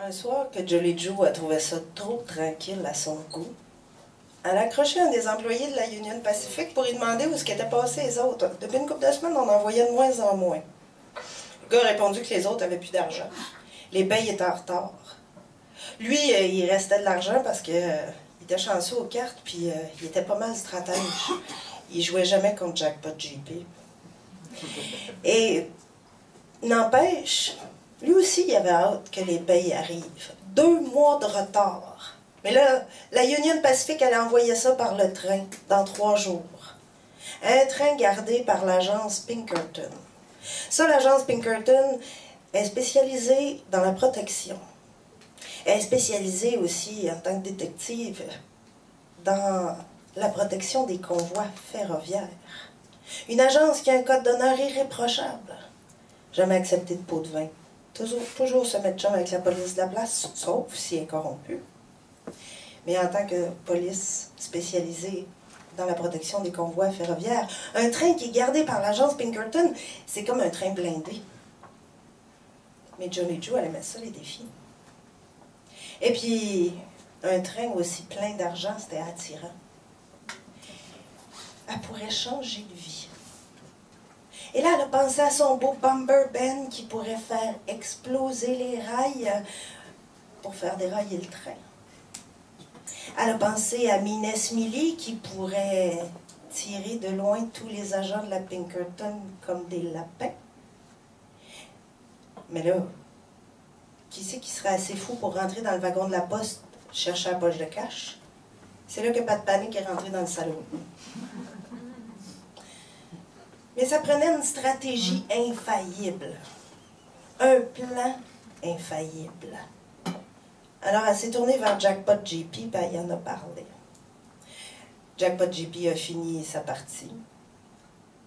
Un soir que Jolly Joe a trouvé ça trop tranquille à son goût, elle a accroché un des employés de la Union Pacific pour lui demander où étaient passés les autres. Depuis une couple de semaines, on en voyait de moins en moins. Le gars a répondu que les autres avaient plus d'argent. Les payes étaient en retard. Lui, il restait de l'argent parce que il était chanceux aux cartes, puis il était pas mal stratège. Il jouait jamais contre Jackpot JP. Et n'empêche, lui aussi, il avait hâte que les payes arrivent. 2 mois de retard. Mais là, la Union Pacific, elle envoyait ça par le train, dans 3 jours. Un train gardé par l'agence Pinkerton. Ça, l'agence Pinkerton est spécialisée dans la protection. Elle est spécialisée aussi, en tant que détective, dans la protection des convois ferroviaires. Une agence qui a un code d'honneur irréprochable. Jamais accepté de pot de vin. Toujours se mettre chum avec la police de la place, sauf si elle est corrompue. Mais en tant que police spécialisée dans la protection des convois ferroviaires, un train qui est gardé par l'agence Pinkerton, c'est comme un train blindé. Mais Jolly Joe, elle aimait ça, les défis. Et puis, un train aussi plein d'argent, c'était attirant. Elle pourrait changer de vie. Et là, elle a pensé à son beau Bomber Ben qui pourrait faire exploser les rails pour faire dérailler le train. Elle a pensé à Miness Millie qui pourrait tirer de loin tous les agents de la Pinkerton comme des lapins. Mais là, qui c'est qui serait assez fou pour rentrer dans le wagon de la poste chercher la poche de cash? C'est là que Pat Panic est rentré dans le salon. Mais ça prenait une stratégie infaillible. Un plan infaillible. Alors, elle s'est tournée vers Jackpot JP, puis elle y en a parlé. Jackpot JP a fini sa partie.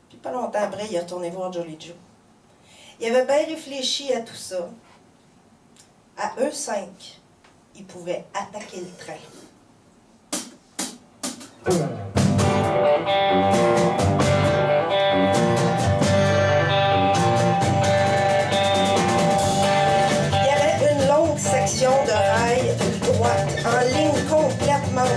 Puis pas longtemps après, il est retourné voir Jolly Joe. Il avait bien réfléchi à tout ça. À eux 5, ils pouvaient attaquer le train.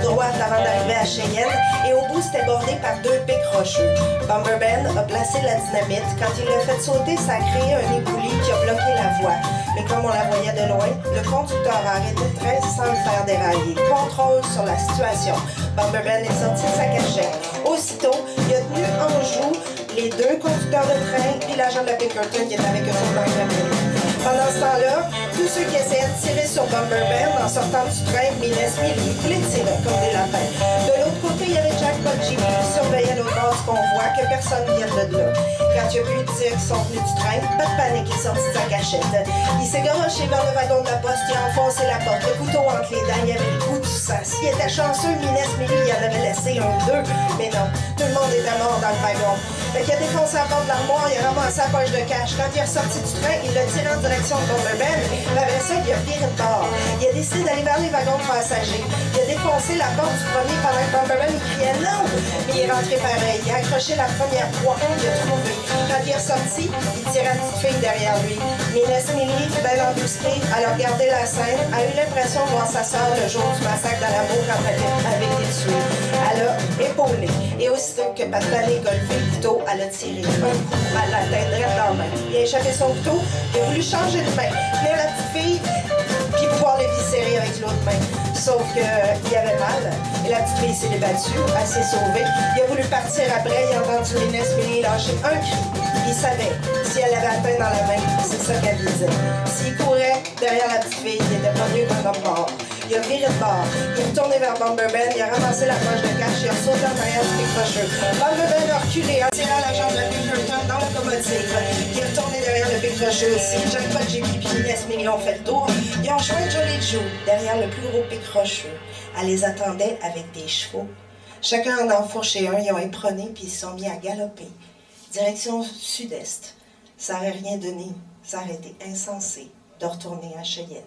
Droite avant d'arriver à Cheyenne, et au bout, c'était bordé par 2 pics rocheux. Bomber Ben a placé de la dynamite. Quand il l'a fait sauter, ça a créé un éboulis qui a bloqué la voie. Mais comme on la voyait de loin, le conducteur a arrêté le train sans le faire dérailler. Contrôle sur la situation. Bomber Ben est sorti de sa cachette. Aussitôt, il a tenu en joue les 2 conducteurs de train et l'agent de la Pinkerton qui est avec eux dans le camion. Pendant ce temps-là, tous ceux qui essayaient de tirer sur Bomber Ben en sortant du train, Miness Millie, les tiraient comme des lapins. De l'autre côté, il y avait Jackpot JP qui surveillait l'autre bord du convoi, que personne ne vienne de là. Quand il a pu dire qu'ils sont venus du train, pas de panique, il est sorti de sa cachette. Il s'est garoché vers le wagon de la poste, il a enfoncé la porte, le couteau entre les dents, il avait le goût du sang. S'il était chanceux, Miness Millie, il en avait laissé 1 ou 2, mais non, tout le monde était mort dans le wagon. Fait qu'il a défoncé la porte de l'armoire, il a ramassé la poche de cash. Quand il est ressorti du train, il l'a tiré en direction de Bomber Ben. Après ça, il a viré de bord. Il a décidé d'aller vers les wagons de passagers. Il a défoncé la porte du premier pendant que Bomber Ben criait non. Mais il est rentré pareil. Il a accroché la première proie. Il a trouvé. Quand il est ressorti, il tirait la petite fille derrière lui. Miness Millie, bien embusquée, elle a regardé la scène, a eu l'impression de voir sa sœur le jour du massacre de l'amour quand elle avait été tuée. Elle a épaulé. Et aussitôt que Pat Panic a levé le couteau, elle a tiré un coup à la tête droite dans la main. Il a échappé son couteau, il a voulu changer de main, tenir la petite fille, puis pouvoir l'éviscérer avec l'autre main. Sauf qu'il avait mal, et la petite fille s'est débattue, elle s'est sauvée. Il a voulu partir après, il a entendu Miness Millie lâcher un cri. Il savait, si elle avait atteint dans la main, c'est ça qu'elle visait. S'il courait derrière la petite fille, il n'était pas mieux qu'un homme mort. Il a viré de bord, il est retourné vers Bomber Ben, il a ramassé la poche de cash, il a sauté en arrière du pic rocheux. Bomber Ben a reculé en tirant l'agent de la Pinkerton dans la locomotive. Il est retourné derrière le pic rocheux aussi. Jackpot JP et Miness Millie ont fait le tour. Ils ont joint Jolly Joe derrière le plus gros pic rocheux. Elle les attendait avec des chevaux. Chacun en a enfourché un, ils ont éperonné puis ils se sont mis à galoper. Direction sud-est. Ça n'aurait rien donné. Ça aurait été insensé de retourner à Cheyenne.